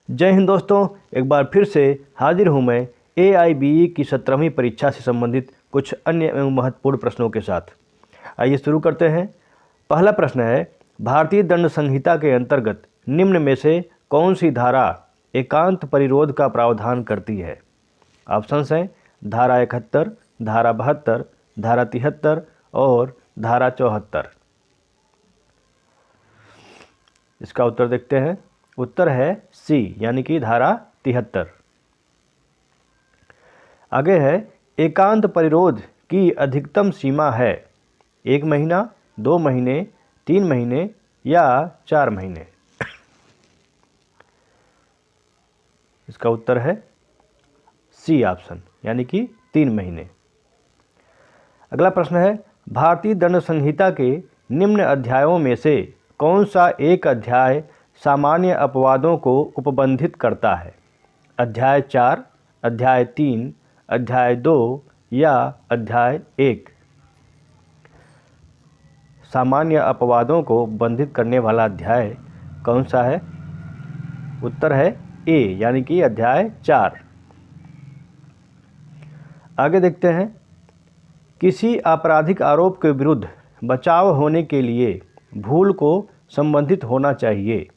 जय हिंद दोस्तों, एक बार फिर से हाजिर हूं मैं AIBE की 17वीं परीक्षा से संबंधित कुछ अन्य एवं महत्वपूर्ण प्रश्नों के साथ। आइए शुरू करते हैं। पहला प्रश्न है, भारतीय दंड संहिता के अंतर्गत निम्न में से कौन सी धारा एकांत परिरोध का प्रावधान करती है? ऑप्शंस हैं धारा 71, धारा 72, धारा 73 और धारा 74। इसका उत्तर देखते हैं। उत्तर है सी यानी कि धारा 73। आगे है, एकांत परिरोध की अधिकतम सीमा है 1 महीना, 2 महीने, 3 महीने या 4 महीने। इसका उत्तर है सी ऑप्शन यानी कि 3 महीने। अगला प्रश्न है, भारतीय दंड संहिता के निम्न अध्यायों में से कौन सा एक अध्याय सामान्य अपवादों को उपबंधित करता है? अध्याय 4, अध्याय 3, अध्याय 2 या अध्याय 1। सामान्य अपवादों को बंधित करने वाला अध्याय कौन सा है? उत्तर है ए यानी कि अध्याय 4। आगे देखते हैं, किसी आपराधिक आरोप के विरुद्ध बचाव होने के लिए भूल को संबंधित होना चाहिए।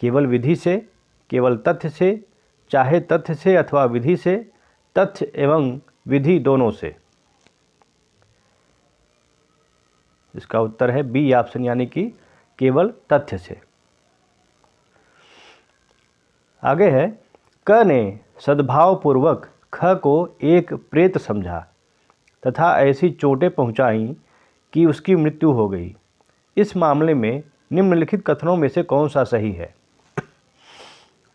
केवल विधि से, केवल तथ्य से, चाहे तथ्य से अथवा विधि से, तथ्य एवं विधि दोनों से। इसका उत्तर है बी ऑप्शन यानी कि केवल तथ्य से। आगे है, क ने सद्भावपूर्वक ख को एक प्रेत समझा तथा ऐसी चोटें पहुंचाईं कि उसकी मृत्यु हो गई। इस मामले में निम्नलिखित कथनों में से कौन सा सही है?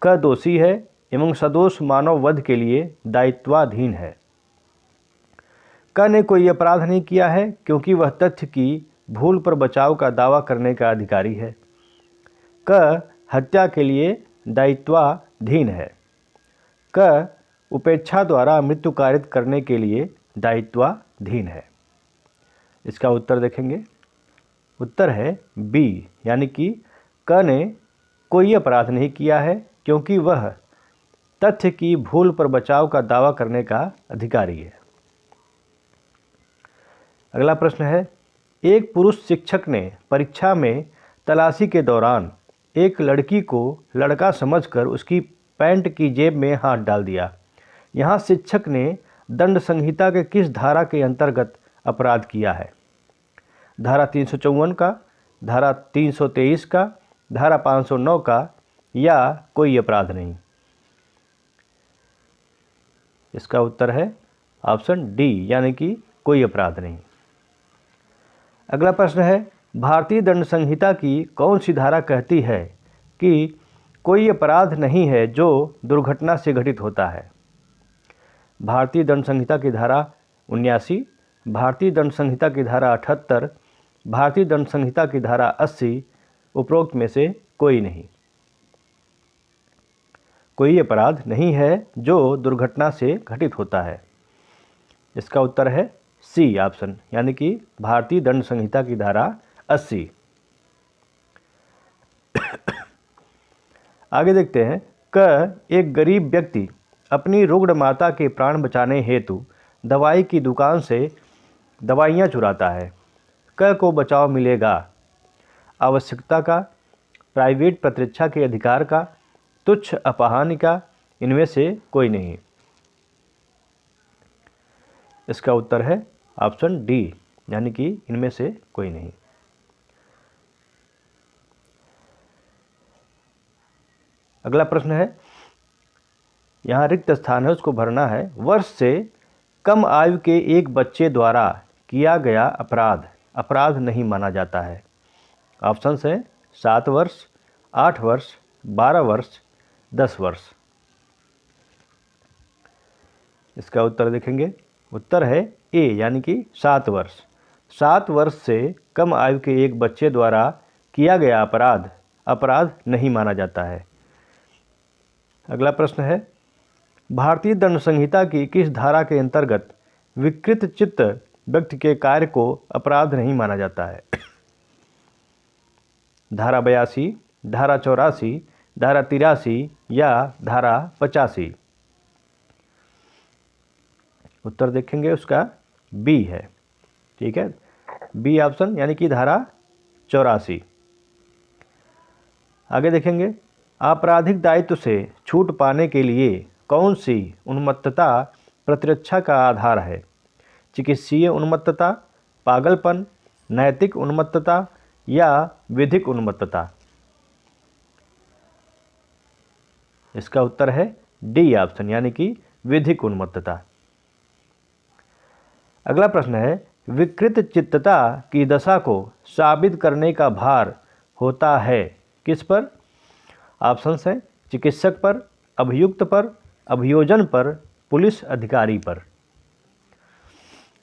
क दोषी है एवं सदोष मानव वध के लिए दायित्वाधीन है। क ने कोई अपराध नहीं किया है क्योंकि वह तथ्य की भूल पर बचाव का दावा करने का अधिकारी है। क हत्या के लिए दायित्वाधीन है। क उपेक्षा द्वारा मृत्यु कारित करने के लिए दायित्वाधीन है। इसका उत्तर देखेंगे। उत्तर है बी यानी कि क ने कोई अपराध नहीं किया है क्योंकि वह तथ्य की भूल पर बचाव का दावा करने का अधिकारी है। अगला प्रश्न है, एक पुरुष शिक्षक ने परीक्षा में तलाशी के दौरान एक लड़की को लड़का समझकर उसकी पैंट की जेब में हाथ डाल दिया। यहाँ शिक्षक ने दंड संहिता के किस धारा के अंतर्गत अपराध किया है? धारा 354 का, धारा 323 का, धारा 509 का या कोई अपराध नहीं। इसका उत्तर है ऑप्शन डी यानी कि कोई अपराध नहीं। अगला प्रश्न है, भारतीय दंड संहिता की कौन सी धारा कहती है कि कोई अपराध नहीं है जो दुर्घटना से घटित होता है? भारतीय दंड संहिता की धारा 79, भारतीय दंड संहिता की धारा 78, भारतीय दंड संहिता की धारा 80, उपरोक्त में से कोई नहीं। कोई अपराध नहीं है जो दुर्घटना से घटित होता है। इसका उत्तर है सी ऑप्शन यानी कि भारतीय दंड संहिता की धारा 80। आगे देखते हैं, क एक गरीब व्यक्ति अपनी रुग्ण माता के प्राण बचाने हेतु दवाई की दुकान से दवाइयाँ चुराता है। क को बचाव मिलेगा आवश्यकता का, प्राइवेट प्रतिरक्षा के अधिकार का, तुच्छ अपहानि का, इनमें से कोई नहीं। इसका उत्तर है ऑप्शन डी यानी कि इनमें से कोई नहीं। अगला प्रश्न है, यहाँ रिक्त स्थान है उसको भरना है। वर्ष से कम आयु के एक बच्चे द्वारा किया गया अपराध अपराध नहीं माना जाता है। ऑप्शंस हैं 7 वर्ष, 8 वर्ष, 12 वर्ष, 10 वर्ष। इसका उत्तर देखेंगे। उत्तर है ए यानी कि 7 वर्ष। 7 वर्ष से कम आयु के एक बच्चे द्वारा किया गया अपराध अपराध नहीं माना जाता है। अगला प्रश्न है, भारतीय दंड संहिता की किस धारा के अंतर्गत विकृत चित्त व्यक्ति के कार्य को अपराध नहीं माना जाता है? धारा 82, धारा 84, धारा 83 या धारा 85? उत्तर देखेंगे उसका बी है। ठीक है, बी ऑप्शन यानी कि धारा 84। आगे देखेंगे, आपराधिक दायित्व से छूट पाने के लिए कौन सी उन्मत्तता प्रतिरक्षा का आधार है? चिकित्सीय उन्मत्तता, पागलपन, नैतिक उन्मत्तता या विधिक उन्मत्तता? इसका उत्तर है डी ऑप्शन यानी कि विधिक उन्मत्तता। अगला प्रश्न है, विकृत चित्तता की दशा को साबित करने का भार होता है किस पर? ऑप्शंस हैं चिकित्सक पर, अभियुक्त पर, अभियोजन पर, पुलिस अधिकारी पर।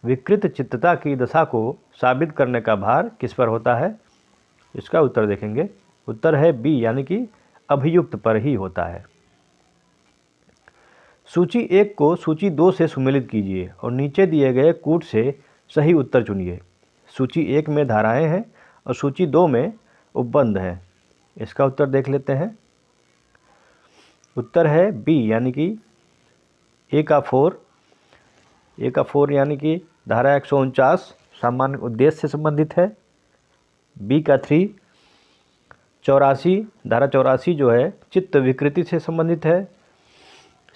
विकृत चित्तता की दशा को साबित करने का भार किस पर होता है? इसका उत्तर देखेंगे, उत्तर है बी यानी कि अभियुक्त पर ही होता है। सूची 1 को सूची 2 से सुमेलित कीजिए और नीचे दिए गए कूट से सही उत्तर चुनिए। सूची 1 में धाराएं हैं और सूची 2 में उपबंध हैं। इसका उत्तर देख लेते हैं। उत्तर है बी यानी कि ए का 4 यानी कि धारा 149 सामान्य उद्देश्य से संबंधित है। बी का 3 84 धारा 84 जो है चित्त विकृति से संबंधित है।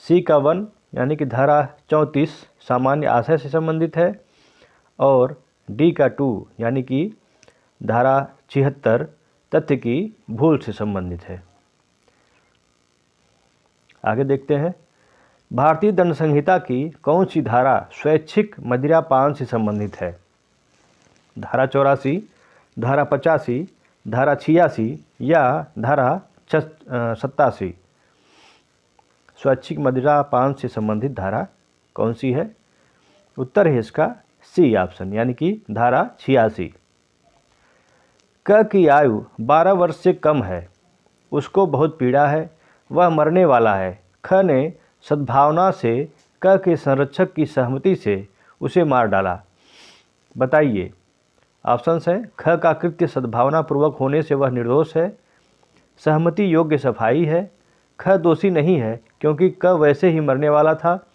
सी का 1 यानी कि धारा 34 सामान्य आशय से संबंधित है। और डी का 2 यानी कि धारा 76 तथ्य की भूल से संबंधित है। आगे देखते हैं, भारतीय दंड संहिता की कौन सी धारा स्वैच्छिक मदिरापान से संबंधित है? धारा 84, धारा 85, धारा 86 या धारा 87? स्वैच्छिक मदिरापान से संबंधित धारा कौन सी है? उत्तर है इसका सी ऑप्शन यानी कि धारा 86। क की आयु 12 वर्ष से कम है, उसको बहुत पीड़ा है, वह मरने वाला है। ख ने सद्भावना से क के संरक्षक की सहमति से उसे मार डाला। बताइए। ऑप्शंस हैं ख का कृत्य सद्भावनापूर्वक होने से वह निर्दोष है, सहमति योग्य सफाई है, ख दोषी नहीं है क्योंकि क वैसे ही मरने वाला था,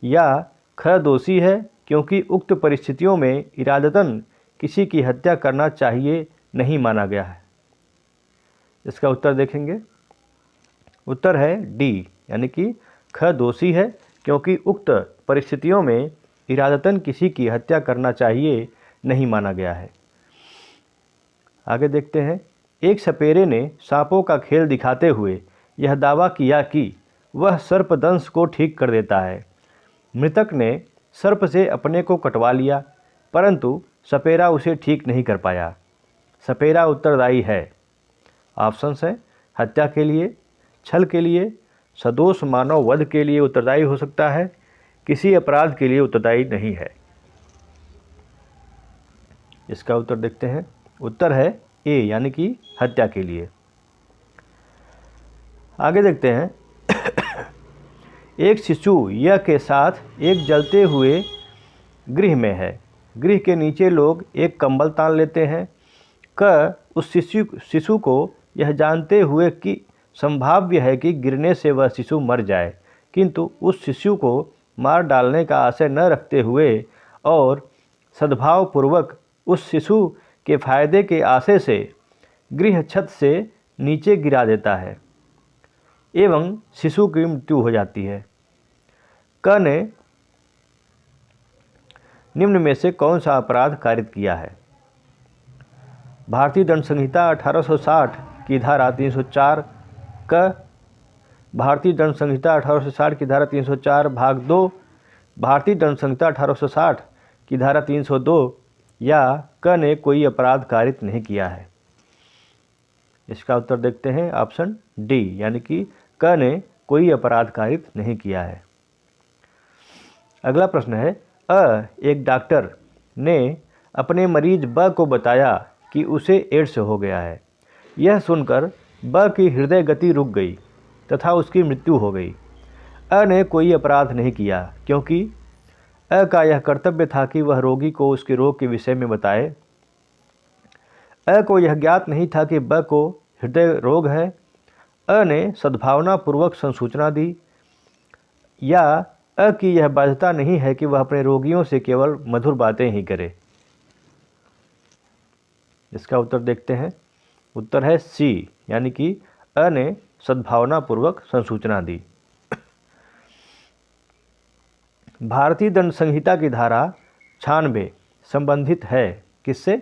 या ख दोषी है क्योंकि उक्त परिस्थितियों में इरादतन किसी की हत्या करना चाहिए नहीं माना गया है। इसका उत्तर देखेंगे। उत्तर है डी यानी कि ख दोषी है क्योंकि उक्त परिस्थितियों में इरादतन किसी की हत्या करना चाहिए नहीं माना गया है। आगे देखते हैं, एक सपेरे ने सांपों का खेल दिखाते हुए यह दावा किया कि वह सर्पदंश को ठीक कर देता है। मृतक ने सर्प से अपने को कटवा लिया परंतु सपेरा उसे ठीक नहीं कर पाया। सपेरा उत्तरदायी है। ऑप्शंस हैं हत्या के लिए, छल के लिए, सदोष मानव वध के लिए उत्तरदायी हो सकता है, किसी अपराध के लिए उत्तरदायी नहीं है। इसका उत्तर देखते हैं। उत्तर है ए यानी कि हत्या के लिए। आगे देखते हैं, एक शिशु यह के साथ एक जलते हुए गृह में है। गृह के नीचे लोग एक कंबल तान लेते हैं। क उस शिशु को यह जानते हुए कि संभाव्य है कि गिरने से वह शिशु मर जाए, किंतु उस शिशु को मार डालने का आशय न रखते हुए और सद्भावपूर्वक उस शिशु के फायदे के आशय से गृह छत से नीचे गिरा देता है एवं शिशु की मृत्यु हो जाती है। क ने निम्न में से कौन सा अपराध कारित किया है? भारतीय दंड संहिता 1860 की धारा 304 क, भारतीय दंड संहिता 1860 की धारा 304 भाग 2, भारतीय दंड संहिता 1860 की धारा 302 या क ने कोई अपराध कारित नहीं किया है। इसका उत्तर देखते हैं। ऑप्शन डी यानी कि क ने कोई अपराध कारित नहीं किया है। अगला प्रश्न है, एक डॉक्टर ने अपने मरीज ब को बताया कि उसे एड्स हो गया है। यह सुनकर ब की हृदय गति रुक गई तथा उसकी मृत्यु हो गई। अ ने कोई अपराध नहीं किया क्योंकि अ का यह कर्तव्य था कि वह रोगी को उसके रोग के विषय में बताए। अ को यह ज्ञात नहीं था कि ब को हृदय रोग है अ ने सद्भावनापूर्वक संसूचना दी, या अ की यह बाध्यता नहीं है कि वह अपने रोगियों से केवल मधुर बातें ही करे। इसका उत्तर देखते हैं। उत्तर है सी, यानी कि अ ने सद्भावनापूर्वक संसूचना दी। भारतीय दंड संहिता की धारा 96 संबंधित है किससे?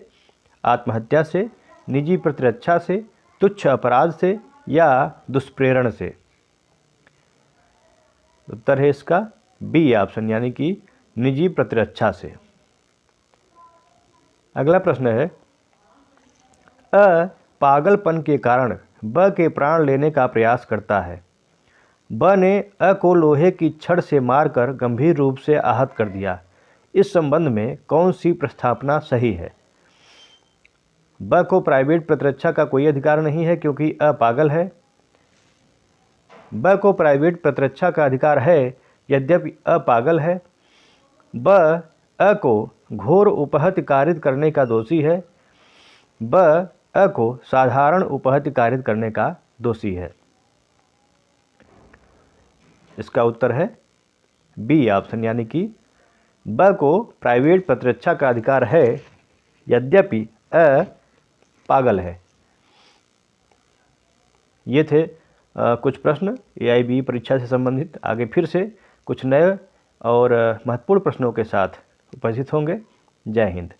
आत्महत्या से, निजी प्रतिरक्षा से, तुच्छ अपराध से या दुष्प्रेरण से? उत्तर है इसका बी ऑप्शन, यानी कि निजी प्रतिरक्षा से। अगला प्रश्न है, अ पागलपन के कारण ब के प्राण लेने का प्रयास करता है। ब ने अ को लोहे की छड़ से मारकर गंभीर रूप से आहत कर दिया। इस संबंध में कौन सी प्रस्तावना सही है? ब को प्राइवेट प्रतिरक्षा का कोई अधिकार नहीं है क्योंकि अ पागल है। ब को प्राइवेट प्रतिरक्षा का अधिकार है यद्यपि अ पागल है। ब अ को घोर उपहत्य कारित करने का दोषी है। ब अ को साधारण उपहत्य कारित करने का दोषी है। इसका उत्तर है बी ऑप्शन, यानी कि ब को प्राइवेट प्रतिरक्षा का अधिकार है यद्यपि अ पागल है। ये थे कुछ प्रश्न AIBE परीक्षा से संबंधित। आगे फिर से कुछ नए और महत्वपूर्ण प्रश्नों के साथ उपस्थित होंगे। जय हिंद।